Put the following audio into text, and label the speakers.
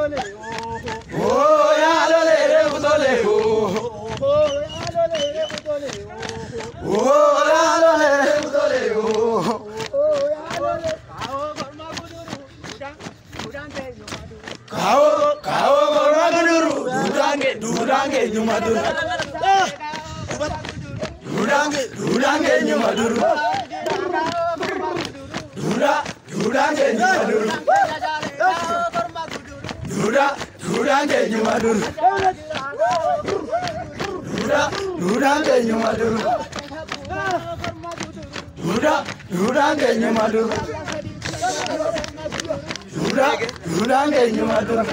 Speaker 1: Oh ya lo le butole oh ya lo le butole Kao gorma guduru durange nyumaduru durange nyumaduru durange nyumaduru durange nyumaduru durange nyumaduru durange nyumaduru durange nyumaduru